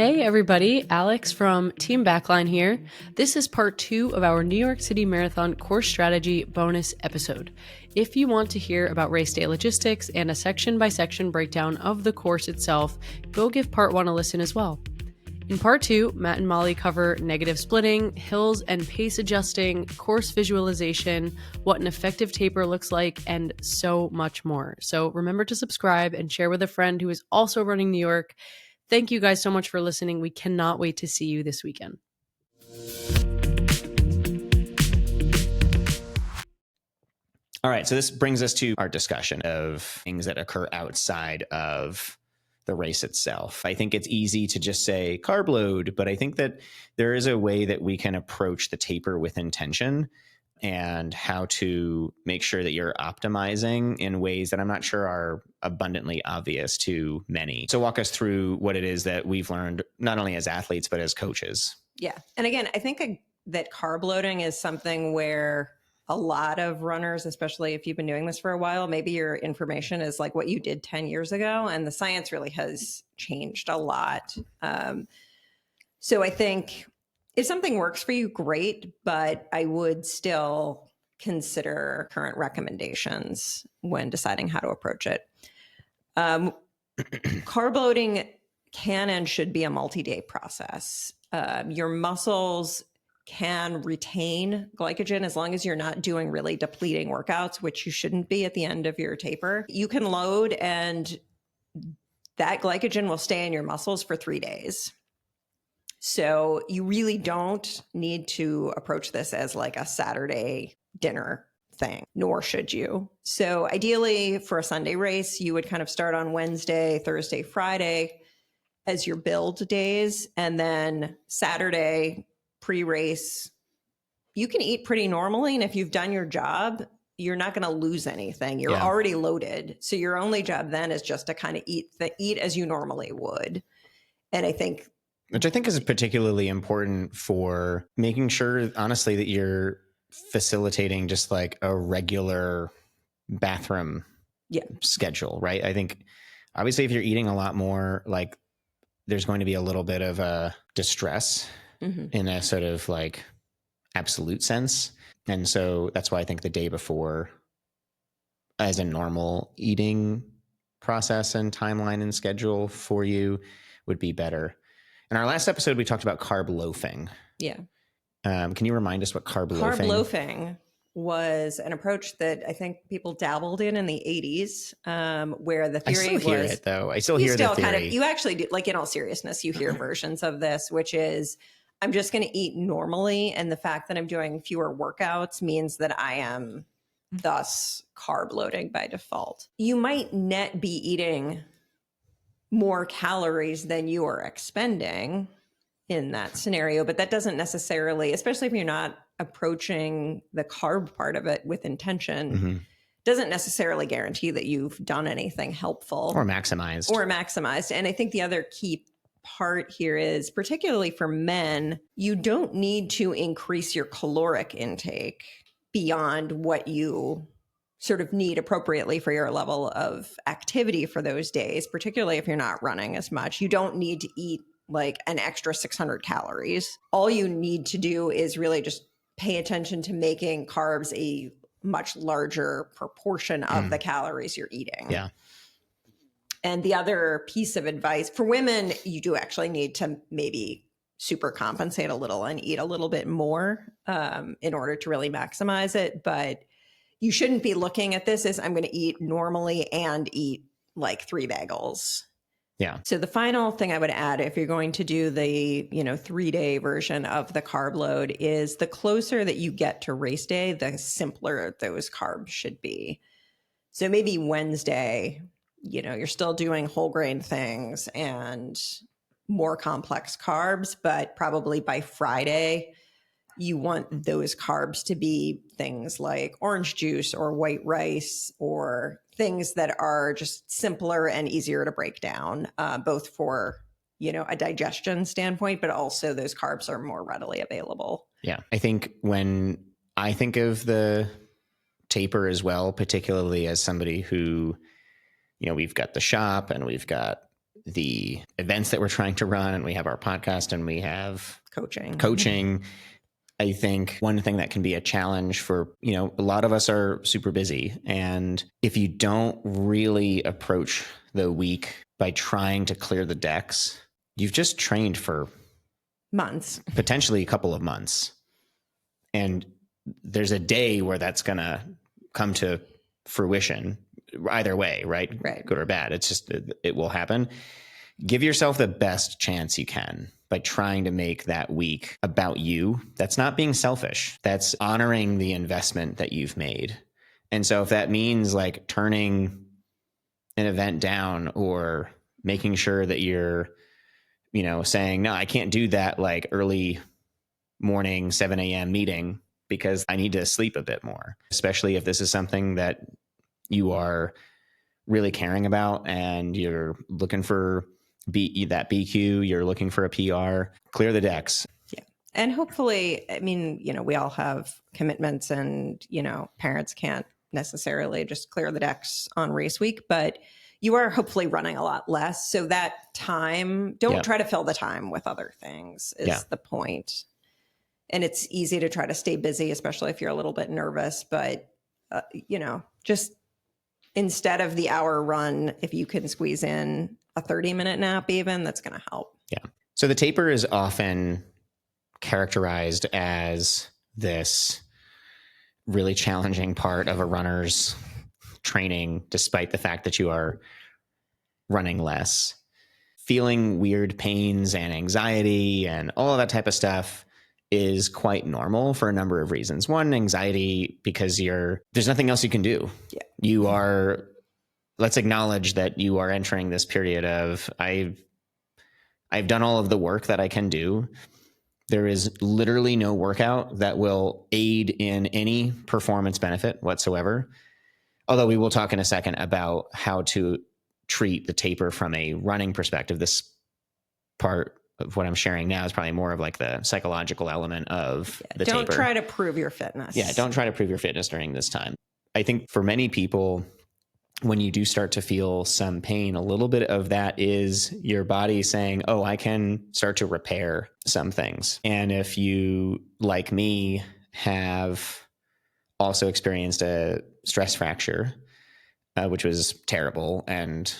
Hey everybody, Alex from Team Bakline here. This is part 2 of our New York City Marathon course strategy bonus episode. If you want to hear about race day logistics and a section-by-section breakdown of the course itself, go give part 1 a listen as well. In part 2, Matt and Molly cover negative splitting, hills and pace adjusting, course visualization, what an effective taper looks like, and so much more. So remember to subscribe and share with a friend who is also running New York. Thank you guys so much for listening. We cannot wait to see you this weekend. All right, so this brings us to our discussion of things that occur outside of the race itself. I think it's easy to just say carb load, but I think that there is a way that we can approach the taper with intention and how to make sure that you're optimizing in ways that I'm not sure are abundantly obvious to many. So walk us through what it is that we've learned, not only as athletes, but as coaches. Yeah. And again, I think that carb loading is something where a lot of runners, especially if you've been doing this for a while, maybe your information is like what you did 10 years ago, and the science really has changed a lot. So I think if something works for you, great, but I would still consider current recommendations when deciding how to approach it. Carb loading can and should be a multi-day process. Your muscles can retain glycogen as long as you're not doing really depleting workouts, which you shouldn't be at the end of your taper. You can load and that glycogen will stay in your muscles for 3 days. So you really don't need to approach this as like a Saturday dinner thing, nor should you. So ideally for a Sunday race, you would kind of start on Wednesday, Thursday, Friday as your build days. And then Saturday pre-race, you can eat pretty normally. And if you've done your job, you're not going to lose anything. You're already loaded. So your only job then is just to kind of eat as you normally would. And which I think is particularly important for making sure, honestly, that you're facilitating just like a regular bathroom schedule, right? I think obviously if you're eating a lot more, like there's going to be a little bit of a distress in a sort of like absolute sense. And so that's why I think the day before as a normal eating process and timeline and schedule for you would be better. In our last episode, we talked about carb loafing. Yeah. Can you remind us what carb loafing? Carb loafing was an approach that I think people dabbled in the 80s, where the theory was... I still hear it, though. I still hear the theory. You actually do, like in all seriousness, you hear versions of this, which is, I'm just going to eat normally. And the fact that I'm doing fewer workouts means that I am thus carb loading by default. You might net be eating more calories than you are expending in that scenario, but that doesn't necessarily, especially if you're not approaching the carb part of it with intention, doesn't necessarily guarantee that you've done anything helpful or maximized. And I think the other key part here is, particularly for men, you don't need to increase your caloric intake beyond what you sort of need appropriately for your level of activity for those days, particularly if you're not running as much. You don't need to eat like an extra 600 calories. All you need to do is really just pay attention to making carbs a much larger proportion of the calories you're eating. Yeah. And the other piece of advice for women, you do actually need to maybe super compensate a little and eat a little bit more in order to really maximize it. But you shouldn't be looking at this as I'm going to eat normally and eat like 3 bagels. Yeah. So the final thing I would add, if you're going to do the 3-day version of the carb load, is the closer that you get to race day, the simpler those carbs should be. So maybe Wednesday, you're still doing whole grain things and more complex carbs, but probably by Friday, you want those carbs to be things like orange juice or white rice or things that are just simpler and easier to break down, both for, a digestion standpoint, but also those carbs are more readily available. Yeah. I think when I think of the taper as well, particularly as somebody who, we've got the shop and we've got the events that we're trying to run, and we have our podcast, and we have coaching. I think one thing that can be a challenge for, a lot of us are super busy. And if you don't really approach the week by trying to clear the decks, you've just trained for months, potentially a couple of months. And there's a day where that's going to come to fruition either way, right? Good or bad. It's just, it will happen. Give yourself the best chance you can by trying to make that week about you. That's not being selfish. That's honoring the investment that you've made. And so if that means like turning an event down or making sure that you're, saying, no, I can't do that like early morning, 7 a.m. meeting because I need to sleep a bit more, especially if this is something that you are really caring about and you're looking for that BQ, you're looking for a PR, clear the decks. Yeah. And hopefully, we all have commitments and, parents can't necessarily just clear the decks on race week, but you are hopefully running a lot less. So that time, don't try to fill the time with other things is the point. And it's easy to try to stay busy, especially if you're a little bit nervous, but, just instead of the hour run, if you can squeeze in a 30-minute nap even, that's going to help. Yeah. So the taper is often characterized as this really challenging part of a runner's training, despite the fact that you are running less. Feeling weird pains and anxiety and all of that type of stuff is quite normal for a number of reasons. One, anxiety because there's nothing else you can do. Yeah. Let's acknowledge that you are entering this period of I've done all of the work that I can do. There is literally no workout that will aid in any performance benefit whatsoever. Although we will talk in a second about how to treat the taper from a running perspective. This part of what I'm sharing now is probably more of like the psychological element of the taper. Don't try to prove your fitness. Yeah, don't try to prove your fitness during this time. I think for many people, when you do start to feel some pain, a little bit of that is your body saying, oh, I can start to repair some things. And if you, like me, have also experienced a stress fracture, which was terrible and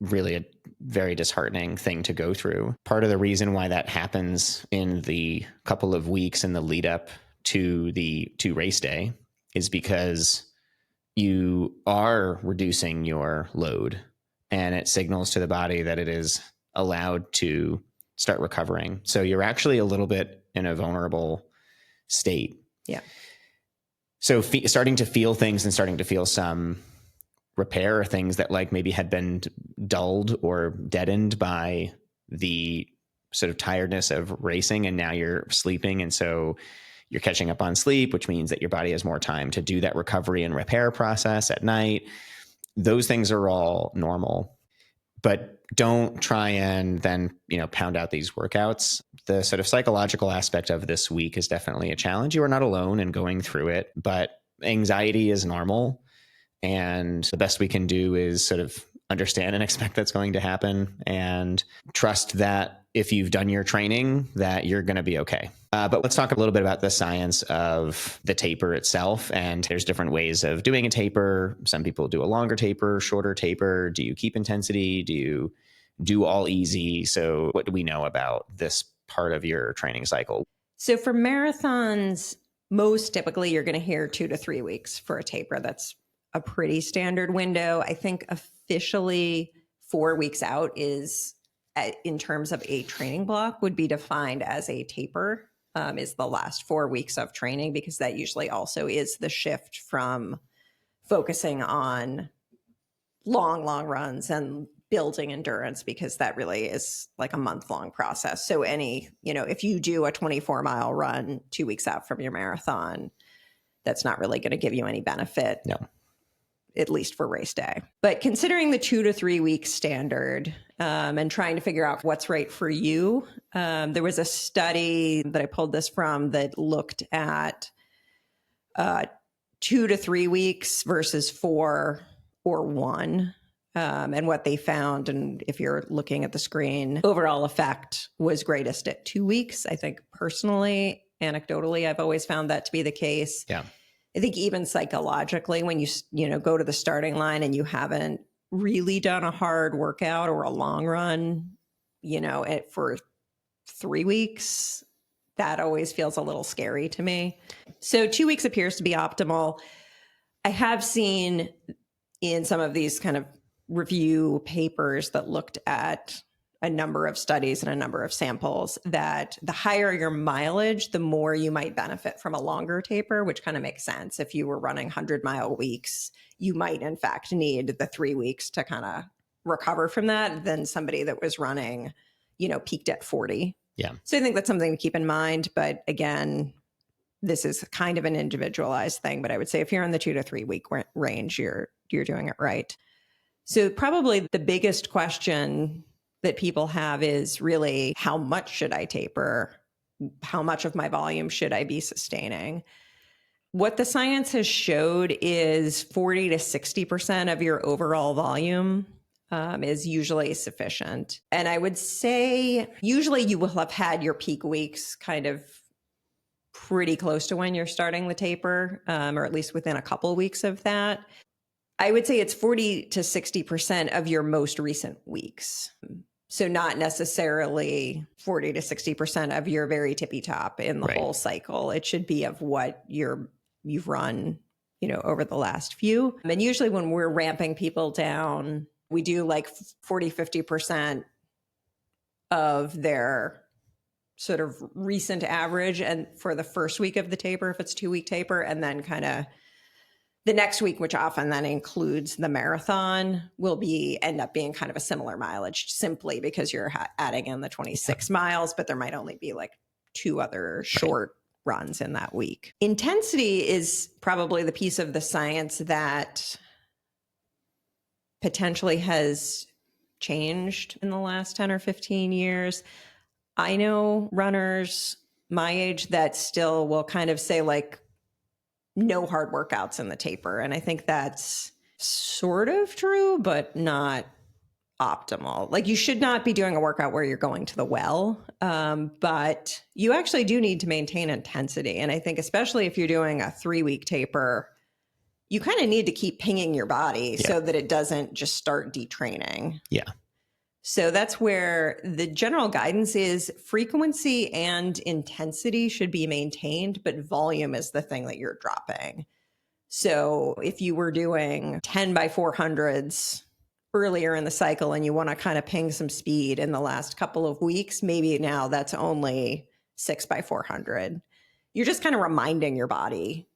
really a very disheartening thing to go through. Part of the reason why that happens in the couple of weeks in the lead up to race day is because you are reducing your load and it signals to the body that it is allowed to start recovering. So you're actually a little bit in a vulnerable state. Yeah. So starting to feel things and starting to feel some repair or things that like maybe had been dulled or deadened by the sort of tiredness of racing, and now you're sleeping. And so you're catching up on sleep, which means that your body has more time to do that recovery and repair process at night. Those things are all normal, but don't try and then, pound out these workouts. The sort of psychological aspect of this week is definitely a challenge. You are not alone in going through it, but anxiety is normal. And the best we can do is sort of understand and expect that's going to happen and trust that if you've done your training, that you're going to be okay. But let's talk a little bit about the science of the taper itself. And there's different ways of doing a taper. Some people do a longer taper, shorter taper. Do you keep intensity? Do you do all easy? So what do we know about this part of your training cycle? So for marathons, most typically you're going to hear 2 to 3 weeks for a taper. That's a pretty standard window. I think officially 4 weeks out is, in terms of a training block, would be defined as a taper, is the last 4 weeks of training, because that usually also is the shift from focusing on long runs and building endurance, because that really is like a month-long process. So if you do a 24-mile run 2 weeks out from your marathon, that's not really going to give you any benefit. No. At least for race day. But considering the 2 to 3 week standard and trying to figure out what's right for you, there was a study that I pulled this from that looked at 2 to 3 weeks versus 4 or 1. And what they found, and if you're looking at the screen, overall effect was greatest at 2 weeks. I think personally, anecdotally, I've always found that to be the case. Yeah. I think even psychologically, when you go to the starting line and you haven't really done a hard workout or a long run, for 3 weeks, that always feels a little scary to me. So 2 weeks appears to be optimal. I have seen in some of these kind of review papers that looked at a number of studies and a number of samples that the higher your mileage, the more you might benefit from a longer taper, which kind of makes sense. If you were running 100-mile weeks, you might in fact need the 3 weeks to kind of recover from that than somebody that was running, peaked at 40. Yeah. So I think that's something to keep in mind. But again, this is kind of an individualized thing, but I would say if you're in the 2 to 3 week range, you're doing it right. So probably the biggest question that people have is really, how much should I taper? How much of my volume should I be sustaining? What the science has showed is 40 to 60% of your overall volume is usually sufficient. And I would say usually you will have had your peak weeks kind of pretty close to when you're starting the taper, or at least within a couple of weeks of that. I would say it's 40 to 60% of your most recent weeks. So not necessarily 40 to 60% of your very tippy top in the whole cycle. It should be of what you've run, over the last few. And usually when we're ramping people down, we do like 40, 50% of their sort of recent average. And for the first week of the taper, if it's 2 week taper, and then kind of the next week, which often then includes the marathon, will end up being kind of a similar mileage, simply because you're adding in the 26 miles, but there might only be like 2 other short runs in that week. Intensity is probably the piece of the science that potentially has changed in the last 10 or 15 years. I know runners my age that still will kind of say like, no hard workouts in the taper. And I think that's sort of true, but not optimal. Like, you should not be doing a workout where you're going to the well, but you actually do need to maintain intensity. And I think especially if you're doing a 3 week taper, you kind of need to keep pinging your body so that it doesn't just start detraining. Yeah. So that's where the general guidance is frequency and intensity should be maintained, but volume is the thing that you're dropping. So if you were doing 10 by 400s earlier in the cycle and you want to kind of ping some speed in the last couple of weeks, maybe now that's only 6 by 400. You're just kind of reminding your body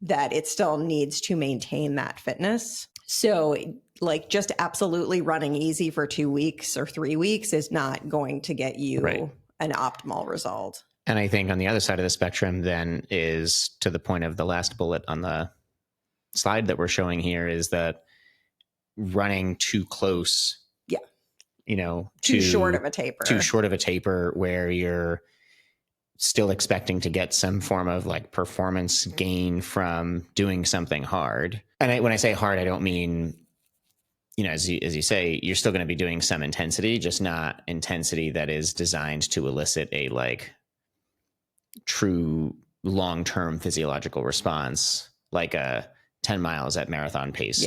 that it still needs to maintain that fitness. So like just absolutely running easy for 2 weeks or 3 weeks is not going to get you an optimal result. And I think on the other side of the spectrum then is, to the point of the last bullet on the slide that we're showing here, is that running too close, too short of a taper where you're still expecting to get some form of like performance gain from doing something hard. And when I say hard, I don't mean, as you say, you're still going to be doing some intensity, just not intensity that is designed to elicit a like true long-term physiological response, like a 10 miles at marathon pace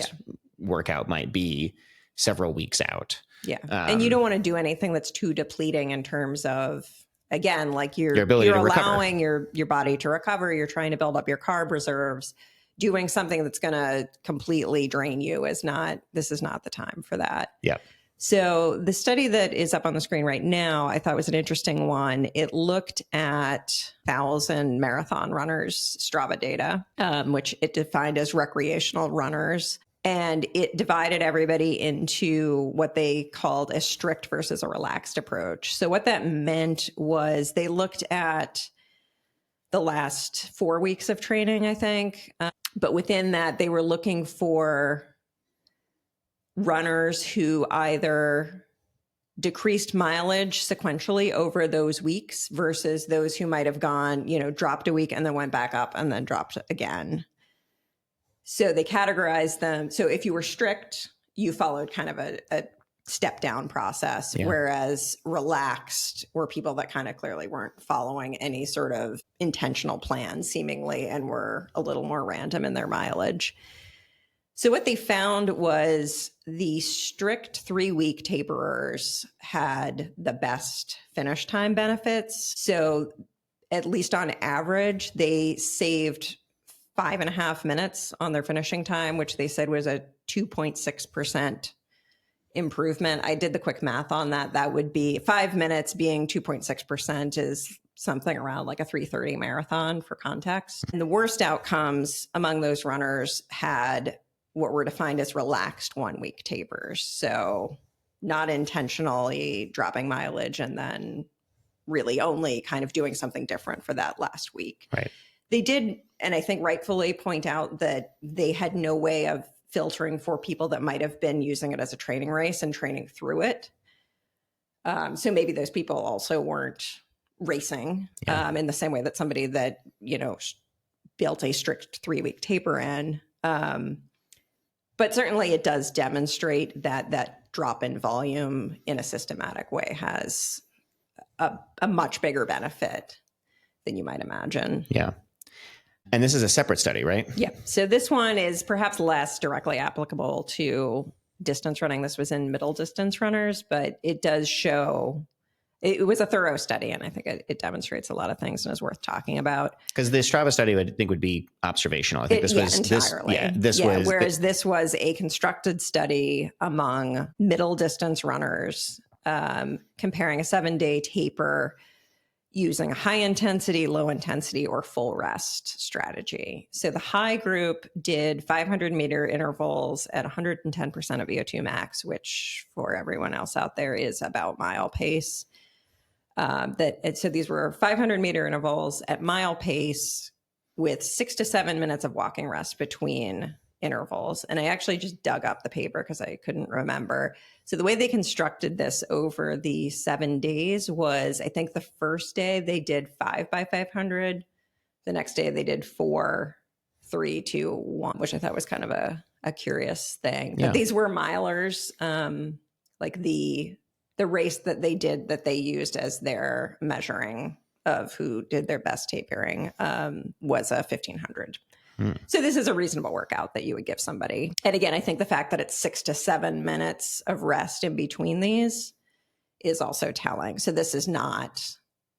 workout might be several weeks out. Yeah. And you don't want to do anything that's too depleting in terms of, again, like you're allowing your body to recover. You're trying to build up your carb reserves. Doing something that's going to completely drain you this is not the time for that. Yeah. So the study that is up on the screen right now, I thought was an interesting one. It looked at 1,000 marathon runners' Strava data, which it defined as recreational runners. And it divided everybody into what they called a strict versus a relaxed approach. So what that meant was they looked at the last 4 weeks of training, I think. But within that, they were looking for runners who either decreased mileage sequentially over those weeks versus those who might have gone, dropped a week and then went back up and then dropped again. So they categorized them. So if you were strict, you followed kind of a step down process, whereas relaxed were people that kind of clearly weren't following any sort of intentional plan seemingly and were a little more random in their mileage. So what they found was the strict 3-week taperers had the best finish time benefits. So at least on average, they saved 5.5 minutes on their finishing time, which they said was a 2.6% improvement. I did the quick math on that. That would be 5 minutes being 2.6% is something around like a 3:30 marathon for context. And the worst outcomes among those runners had what were defined as relaxed 1-week tapers. So not intentionally dropping mileage and then really only kind of doing something different for that last week. Right. They did, and I think rightfully point out that they had no way of filtering for people that might have been using it as a training race and training through it. So maybe those people also weren't racing in the same way that somebody that, built a strict 3-week taper in. But certainly it does demonstrate that drop in volume in a systematic way has a much bigger benefit than you might imagine. Yeah. And this is a separate study, right? Yeah. So this one is perhaps less directly applicable to distance running. This was in middle distance runners, but it does show, it was a thorough study, and I think it demonstrates a lot of things and is worth talking about. Because the Strava study, I think, would be observational. I think this was entirely. Whereas this was a constructed study among middle distance runners, comparing a 7-day taper using a high intensity, low intensity, or full rest strategy. So the high group did 500 meter intervals at 110% of VO2 max, which for everyone else out there is about mile pace. So these were 500 meter intervals at mile pace with 6 to 7 minutes of walking rest between intervals. And I actually just dug up the paper because I couldn't remember. So the way they constructed this over the 7 days was, I think the first day they did 5 by 500. The next day they did 4, 3, 2, 1, which I thought was kind of a curious thing. But these were milers, like the race that they did that they used as their measuring of who did their best tapering was a 1500. So this is a reasonable workout that you would give somebody. And again, I think the fact that it's 6 to 7 minutes of rest in between these is also telling. So this is not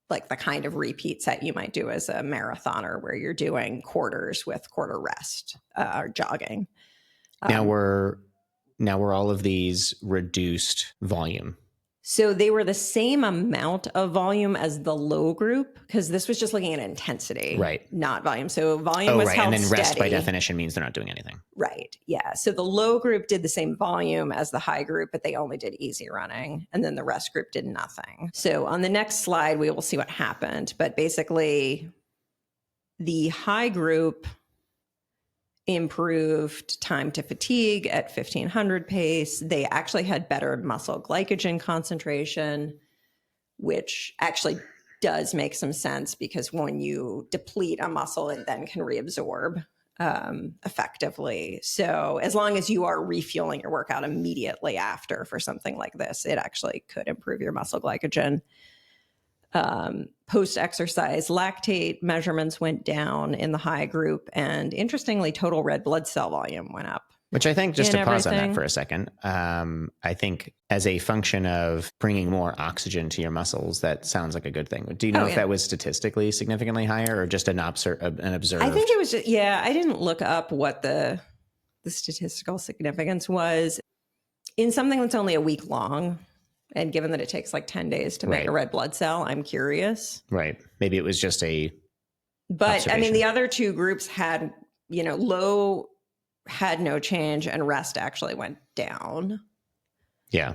like the kind of repeat set you might do as a marathoner where you're doing quarters with quarter rest or jogging. Now were all of these reduced volume? So they were the same amount of volume as the low group, because this was just looking at intensity, right? Not volume. So volume was held and then rest steady. by definition means they're not doing anything. Right. Yeah. So the low group did the same volume as the high group, but they only did easy running. And then the rest group did nothing. So on the next slide, we will see what happened. But basically, the high group improved time to fatigue at 1500 pace. They actually had better muscle glycogen concentration, which actually does make some sense because when you deplete a muscle, it then can reabsorb effectively. So as long as you are refueling your workout immediately after for something like this, it actually could improve your muscle glycogen. Post-exercise lactate measurements went down in the high group, and interestingly, total red blood cell volume went up. Which I think, just to pause on that for a second, I think as a function of bringing more oxygen to your muscles, that sounds like a good thing. Do you know if that was statistically significantly higher or just an observed? I think it was just, I didn't look up what the statistical significance was. In something that's only a week long, and given that it takes like 10 days to make a red blood cell, I'm curious. Right. Maybe it was just But I mean, the other two groups had, low had no change and rest actually went down. Yeah.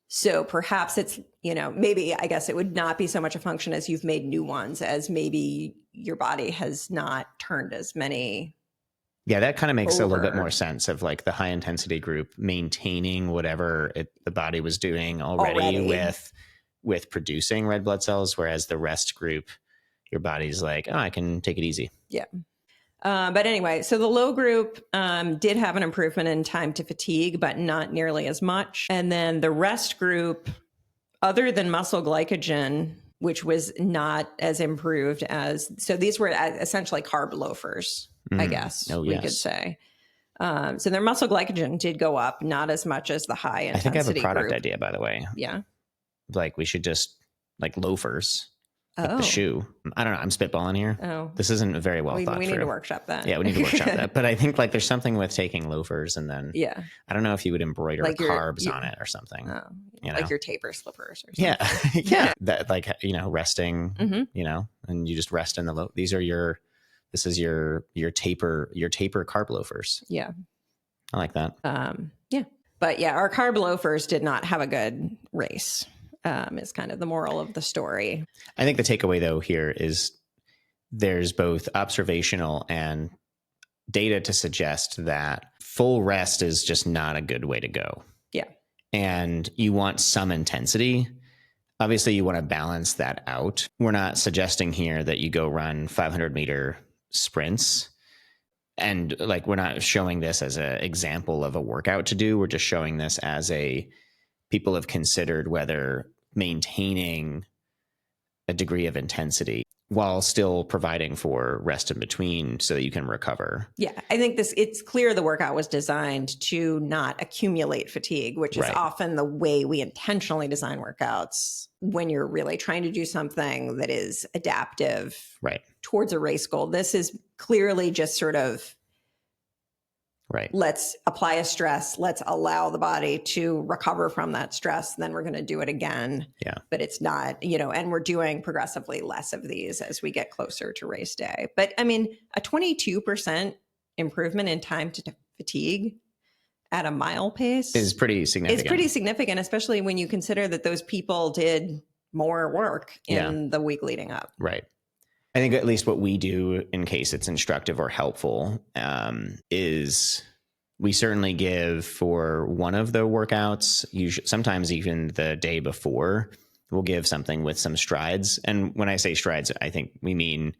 So perhaps it's, maybe I guess it would not be so much a function as you've made new ones as maybe your body has not turned as many. Yeah, that kind of makes a little bit more sense of like the high intensity group maintaining whatever the body was doing already with producing red blood cells, whereas the rest group, your body's like, oh, I can take it easy. Yeah. But anyway, so the low group did have an improvement in time to fatigue, but not nearly as much. And then the rest group, other than muscle glycogen, which was not as improved as, so these were essentially carb loafers, I guess we could say. So their muscle glycogen did go up, not as much as the high intensity I think I have a product group. idea, by the way. Yeah. Like we should just like loafers. Like the shoe. I don't know. I'm spitballing here. Oh. This isn't very well thought We through. need to workshop that. Yeah, we need to workshop that. But I think like there's something with taking loafers and then I don't know if you would embroider like carbs on it or something. You know? Like your taper slippers or Yeah. something. Yeah. That like, resting, and you just rest in the this is your taper carb loafers. Yeah. I like that. Yeah. But yeah, our carb loafers did not have a good race. Is kind of the moral of the story. I think the takeaway though here is there's both observational and data to suggest that full rest is just not a good way to go. Yeah. And you want some intensity. Obviously you want to balance that out. We're not suggesting here that you go run 500-meter sprints. And like, we're not showing this as an example of a workout to do. We're just showing this as people have considered whether maintaining a degree of intensity while still providing for rest in between so that you can recover. Yeah, I think it's clear the workout was designed to not accumulate fatigue, which is often the way we intentionally design workouts when you're really trying to do something that is adaptive towards a race goal. This is clearly just sort of let's apply a stress. Let's allow the body to recover from that stress. Then we're going to do it again. Yeah. But it's not, and we're doing progressively less of these as we get closer to race day. But I mean, a 22% improvement in time to fatigue at a mile pace is pretty significant. It's pretty significant, especially when you consider that those people did more work in the week leading up. Right. I think at least what we do, in case it's instructive or helpful, is we certainly give for one of the workouts, sometimes even the day before, we'll give something with some strides. And when I say strides, I think we mean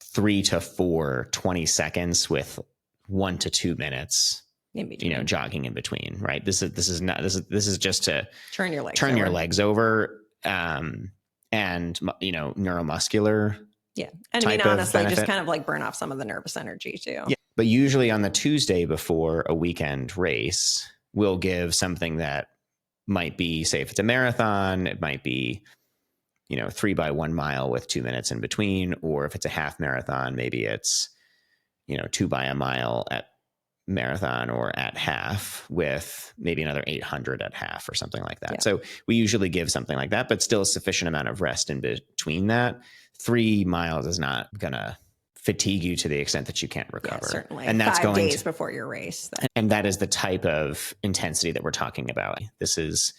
3 to 4 20 seconds with 1 to 2 minutes, jogging in between. Right. This is just to turn your legs over. And, neuromuscular. Yeah. And I mean, honestly, just kind of like burn off some of the nervous energy too. Yeah. But usually on the Tuesday before a weekend race, we'll give something that might be, say, if it's a marathon, it might be, 3 by 1 mile with 2 minutes in between. Or if it's a half marathon, maybe it's, 2 by a mile at marathon or at half with maybe another 800 at half or something like that. Yeah. So we usually give something like that, but still a sufficient amount of rest in between that. 3 miles is not going to fatigue you to the extent that you can't recover. Yeah, certainly. And that's 5 days before your race. And that is the type of intensity that we're talking about. This is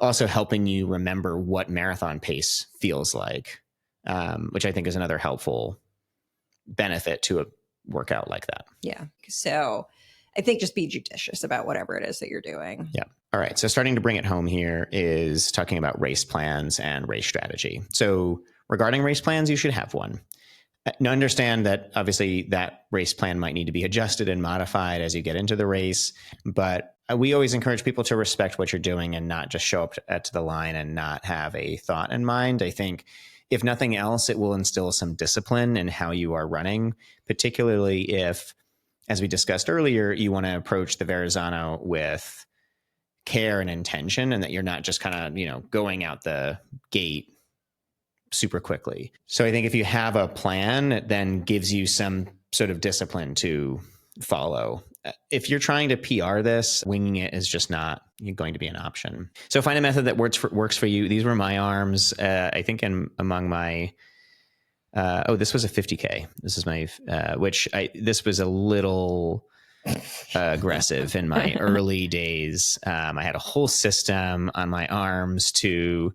also helping you remember what marathon pace feels like, which I think is another helpful benefit to a workout like that. Yeah. So I think just be judicious about whatever it is that you're doing. Yeah. All right. So starting to bring it home here is talking about race plans and race strategy. So regarding race plans, you should have one. Now understand that obviously that race plan might need to be adjusted and modified as you get into the race, but we always encourage people to respect what you're doing and not just show up to the line and not have a thought in mind. I think if nothing else, it will instill some discipline in how you are running, particularly if, as we discussed earlier, you want to approach the Verrazano with care and intention and that you're not just kind of, going out the gate super quickly. So I think if you have a plan, it then gives you some sort of discipline to follow. If you're trying to PR this, winging it is just not going to be an option. So find a method that works for you. These were my arms. I think among my, this was a 50K. This is my, this was a little aggressive in my early days. I had a whole system on my arms to,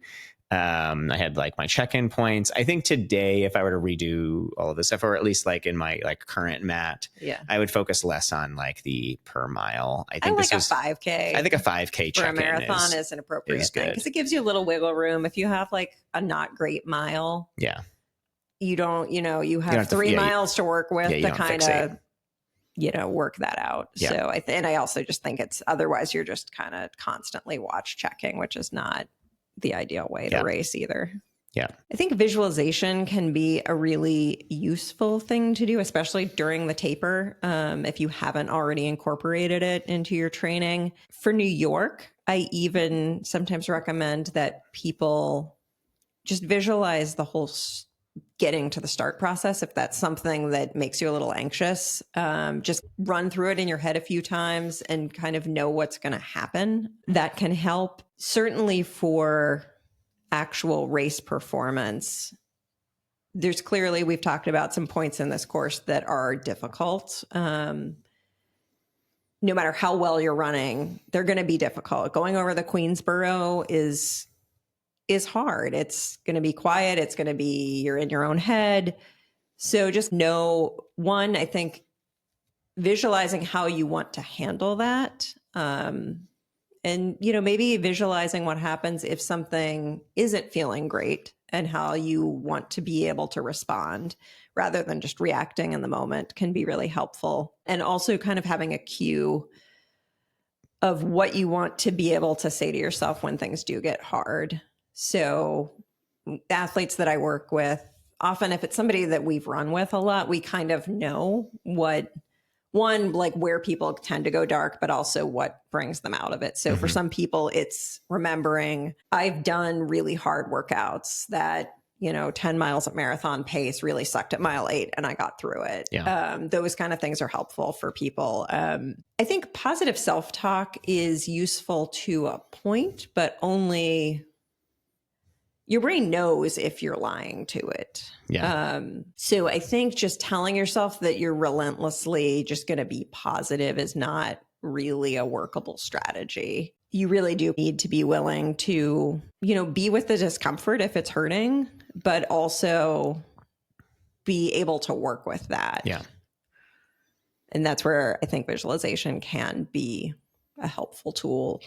I had like my check-in points. I think today, if I were to redo all of this stuff, or at least like in my like current mat, I would focus less on like the per mile. I think a 5K. I think a 5K for a marathon is an appropriate thing because it gives you a little wiggle room. If you have like a not great mile, you don't, you have 3 miles to work with to kind of, work that out. Yeah. So and I also just think it's otherwise you're just kind of constantly watch checking, which is not the ideal way to race either. Yeah. I think visualization can be a really useful thing to do, especially during the taper. If you haven't already incorporated it into your training. For New York, I even sometimes recommend that people just visualize the whole getting to the start process. If that's something that makes you a little anxious, just run through it in your head a few times and kind of know what's going to happen. That can help. Certainly for actual race performance, there's clearly, we've talked about some points in this course that are difficult. No matter how well you're running, they're going to be difficult. Going over the Queensboro is hard. It's going to be quiet. It's going to be, you're in your own head. So just know, one, I think visualizing how you want to handle that. And, maybe visualizing what happens if something isn't feeling great and how you want to be able to respond rather than just reacting in the moment can be really helpful. And also kind of having a cue of what you want to be able to say to yourself when things do get hard. So athletes that I work with, often if it's somebody that we've run with a lot, we kind of know where people tend to go dark, but also what brings them out of it. So for some people, it's remembering I've done really hard workouts that, 10 miles at marathon pace really sucked at mile 8 and I got through it. Yeah. Those kind of things are helpful for people. I think positive self-talk is useful to a point, but only your brain knows if you're lying to it. Yeah. So I think just telling yourself that you're relentlessly just going to be positive is not really a workable strategy. You really do need to be willing to, be with the discomfort if it's hurting, but also be able to work with that. Yeah. And that's where I think visualization can be a helpful tool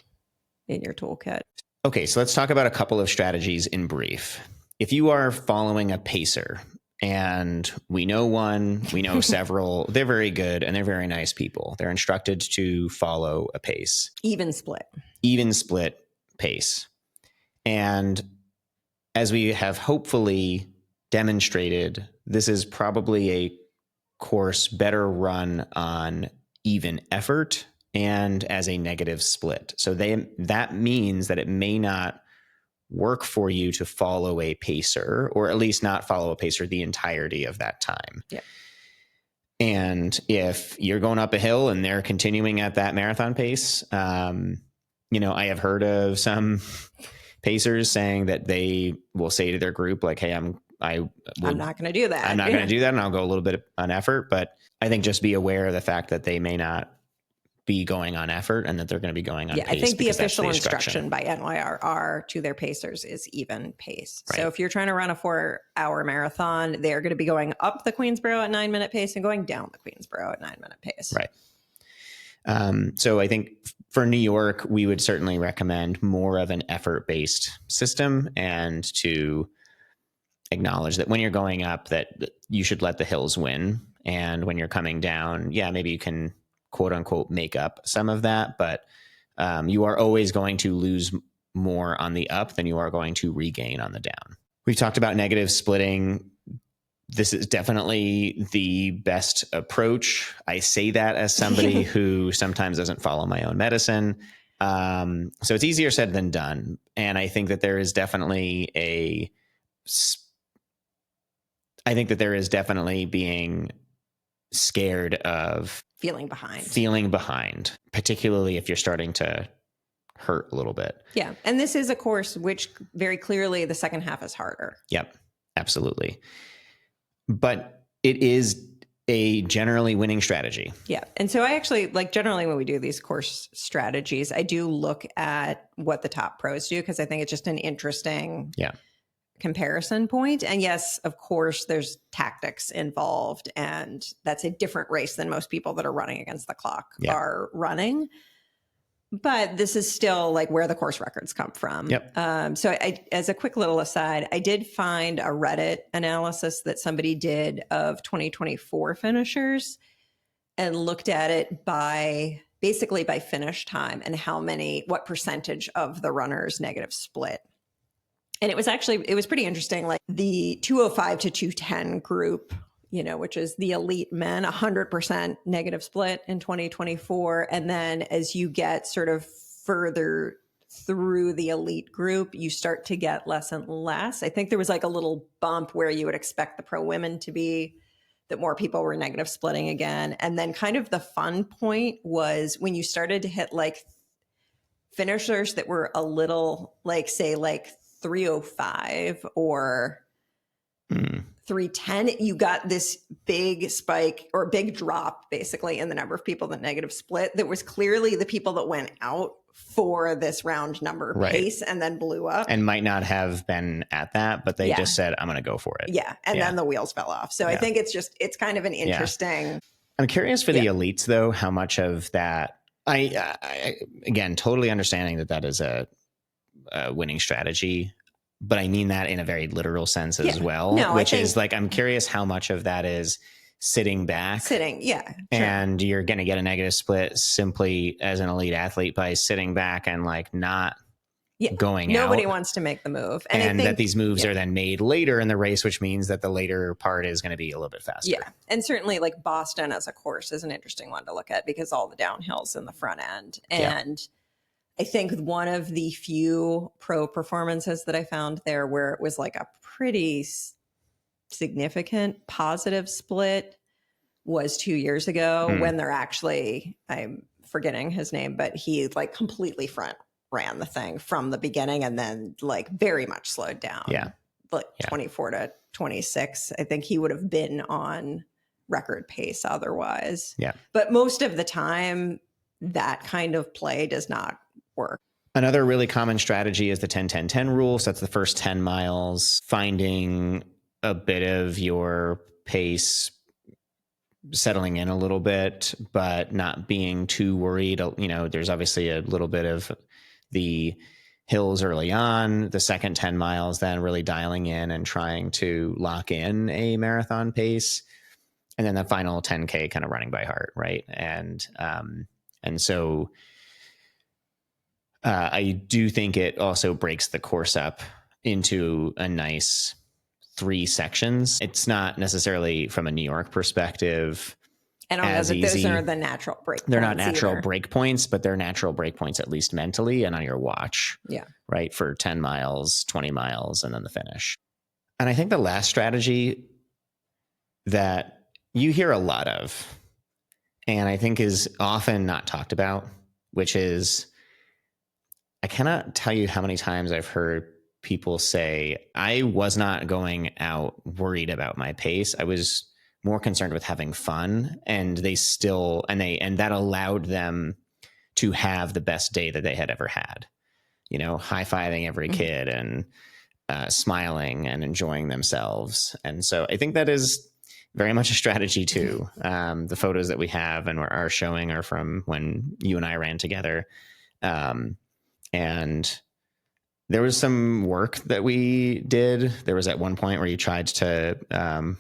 in your toolkit. Okay, so let's talk about a couple of strategies in brief. If you are following a pacer, and we know one, we know several, they're very good and they're very nice people. They're instructed to follow a pace. Even split pace. And as we have hopefully demonstrated, this is probably a course better run on even effort and as a negative split. So that means that it may not work for you to follow a pacer, or at least not follow a pacer the entirety of that time. Yeah. And if you're going up a hill and they're continuing at that marathon pace, I have heard of some pacers saying that they will say to their group, like, hey, I'm not going to do that. I'm not going to do that. And I'll go a little bit on effort, but I think just be aware of the fact that they may not be going on effort and that they're going to be going on pace. I think the official instruction by NYRR to their pacers is even pace. Right. So if you're trying to run a 4-hour marathon, they're going to be going up the Queensboro at 9-minute pace and going down the Queensboro at 9-minute pace. Right. So I think for New York, we would certainly recommend more of an effort-based system, and to acknowledge that when you're going up, that you should let the hills win. And when you're coming down, maybe you can quote unquote make up some of that, but you are always going to lose more on the up than you are going to regain on the down. We've talked about negative splitting. This is definitely the best approach. I say that as somebody who sometimes doesn't follow my own medicine. So it's easier said than done. And I think that there is definitely being scared of feeling behind, particularly if you're starting to hurt a little bit. Yeah. And this is a course which very clearly the second half is harder. Yep, absolutely. But it is a generally winning strategy. Yeah. And so I actually, generally when we do these course strategies, I do look at what the top pros do, because I think it's just an interesting comparison point. And yes, of course, there's tactics involved, and that's a different race than most people that are running against the clock are running. But this is still like where the course records come from. Yep. So as a quick little aside, I did find a Reddit analysis that somebody did of 2024 finishers and looked at it basically by finish time and what percentage of the runners negative split. And it was pretty interesting. Like the 205 to 210 group, which is the elite men, 100% negative split in 2024. And then as you get sort of further through the elite group, you start to get less and less. I think there was like a little bump where you would expect the pro women to be, that more people were negative splitting again. And then kind of the fun point was when you started to hit like finishers that were a little like, say, like 305 or 310, you got this big spike or big drop basically in the number of people that negative split. That was clearly the people that went out for this round number pace and then blew up. And might not have been at that, but they just said, I'm going to go for it. Yeah. And then the wheels fell off. So I think it's kind of an interesting. I'm curious for the elites though, how much of that, I again, totally understanding that is a winning strategy, but I mean that in a very literal sense as well, which is like, I'm curious how much of that is sitting back. And you're going to get a negative split simply as an elite athlete by sitting back and like not going out. Nobody wants to make the move. And I think that these moves are then made later in the race, which means that the later part is going to be a little bit faster. Yeah. And certainly like Boston as a course is an interesting one to look at because all the downhills in the front end. And I think one of the few pro performances that I found there where it was like a pretty significant positive split was 2 years ago when they're actually, I'm forgetting his name, but he like completely front ran the thing from the beginning and then like very much slowed down. Like 24 to 26. I think he would have been on record pace otherwise. But most of the time that kind of play does not work. Another really common strategy is the 10-10-10 rule. So that's the first 10 miles, finding a bit of your pace settling in a little bit, but not being too worried. There's obviously a little bit of the hills early on, the second 10 miles, then really dialing in and trying to lock in a marathon pace. And then the final 10K kind of running by heart. Right. And so I do think it also breaks the course up into a nice 3 sections. It's not necessarily from a New York perspective. I don't know that those are the natural break points. They're not natural break points, but they're natural break points, at least mentally and on your watch. Right. For 10 miles, 20 miles, and then the finish. And I think the last strategy that you hear a lot of, and I think is often not talked about, which is, I cannot tell you how many times I've heard people say, I was not going out worried about my pace. I was more concerned with having fun, and that allowed them to have the best day that they had ever had, high-fiving every kid and smiling and enjoying themselves. And so I think that is very much a strategy too. The photos that we have and are showing are from when you and I ran together. And there was some work that we did. There was at one point where you tried to,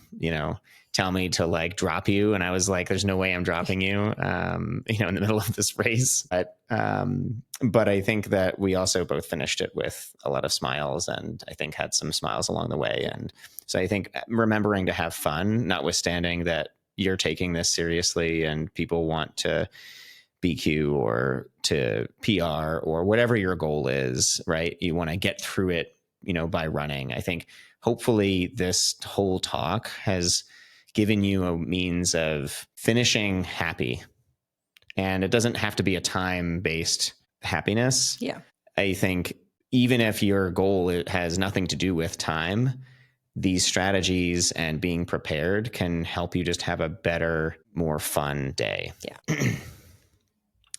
tell me to like drop you. And I was like, there's no way I'm dropping you, in the middle of this race. But I think that we also both finished it with a lot of smiles, and I think had some smiles along the way. And so I think remembering to have fun, notwithstanding that you're taking this seriously and people want to BQ or to PR or whatever your goal is, right? You want to get through it, by running. I think hopefully this whole talk has given you a means of finishing happy. And it doesn't have to be a time-based happiness. I think even if your goal has nothing to do with time, these strategies and being prepared can help you just have a better, more fun day.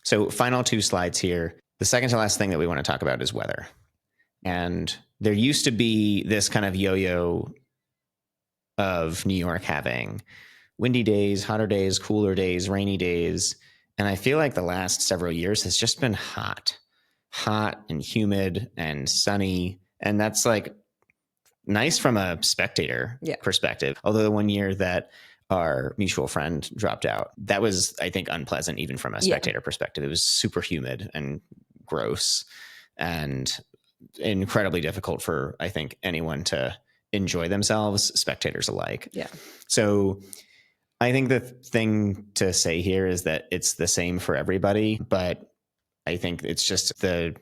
So final 2 slides here. The second to last thing that we want to talk about is weather. And there used to be this kind of yo-yo of New York having windy days, hotter days, cooler days, rainy days. And I feel like the last several years has just been hot and humid and sunny. And that's like nice from a spectator perspective. Although the one year that our mutual friend dropped out, that was, I think, unpleasant even from a spectator perspective. It was super humid and gross and incredibly difficult for, I think, anyone to enjoy themselves, spectators alike. Yeah. So I think the thing to say here is that it's the same for everybody, but I think it's just the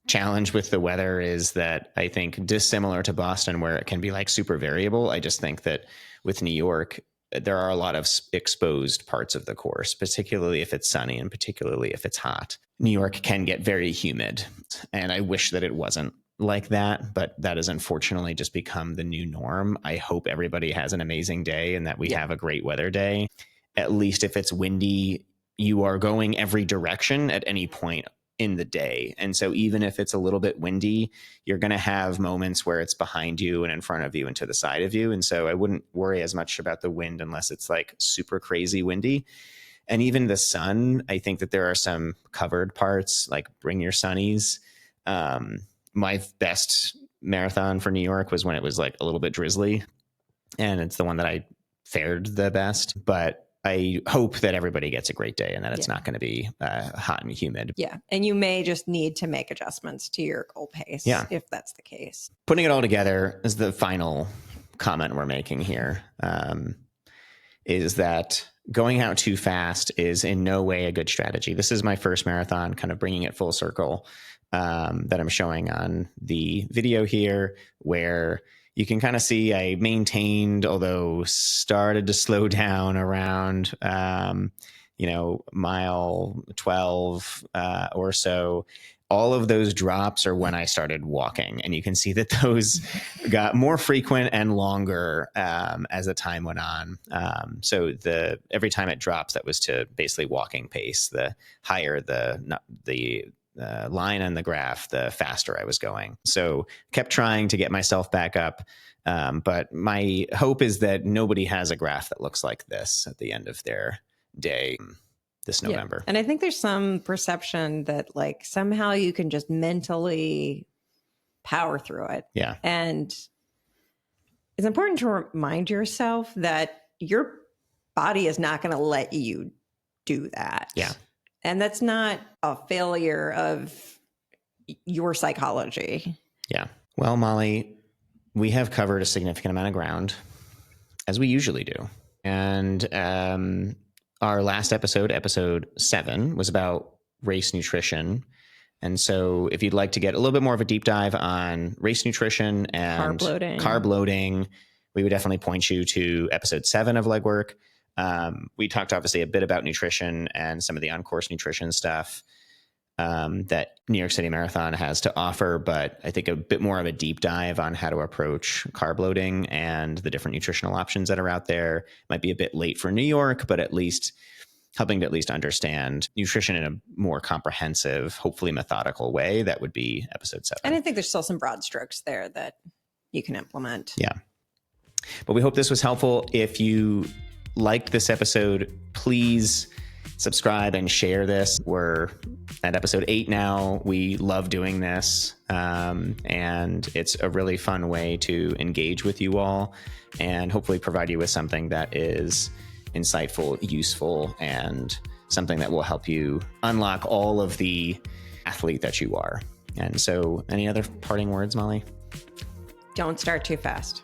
challenge with the weather is that I think dissimilar to Boston, where it can be like super variable. I just think that with New York, there are a lot of exposed parts of the course, particularly if it's sunny and particularly if it's hot. New York can get very humid, and I wish that it wasn't like that, but that has unfortunately just become the new norm. I hope everybody has an amazing day and that we have a great weather day. At least if it's windy, you are going every direction at any point in the day. And so even if it's a little bit windy, you're going to have moments where it's behind you and in front of you and to the side of you. And so I wouldn't worry as much about the wind unless it's like super crazy windy. And even the sun, I think that there are some covered parts, like bring your sunnies. My best marathon for New York was when it was like a little bit drizzly, and it's the one that I fared the best. But I hope that everybody gets a great day and that it's not going to be hot and humid. Yeah. And you may just need to make adjustments to your goal pace if that's the case. Putting it all together is the final comment we're making here, is that going out too fast is in no way a good strategy. This is my first marathon, kind of bringing it full circle, that I'm showing on the video here, where you can kind of see I maintained, although started to slow down around, mile 12 or so. All of those drops are when I started walking, and you can see that those got more frequent and longer as the time went on. So every time it drops, that was to basically walking pace. The higher the line on the graph, the faster I was going. So kept trying to get myself back up. But my hope is that nobody has a graph that looks like this at the end of their day this November. And I think there's some perception that like somehow you can just mentally power through it. Yeah. And it's important to remind yourself that your body is not going to let you do that. Yeah. And that's not a failure of your psychology. Yeah. Well, Molly, we have covered a significant amount of ground, as we usually do. And our last episode, episode 7, was about race nutrition. And so if you'd like to get a little bit more of a deep dive on race nutrition and carb loading, we would definitely point you to episode 7 of Legwork. We talked obviously a bit about nutrition and some of the on-course nutrition stuff that New York City Marathon has to offer, but I think a bit more of a deep dive on how to approach carb loading and the different nutritional options that are out there. Might be a bit late for New York, but at least helping to at least understand nutrition in a more comprehensive, hopefully methodical way. That would be episode 7. And I think there's still some broad strokes there that you can implement. Yeah. But we hope this was helpful. If you liked this episode, please subscribe and share this. We're at episode 8 now. We love doing this. And it's a really fun way to engage with you all and hopefully provide you with something that is insightful, useful, and something that will help you unlock all of the athlete that you are. And so any other parting words, Molly? Don't start too fast.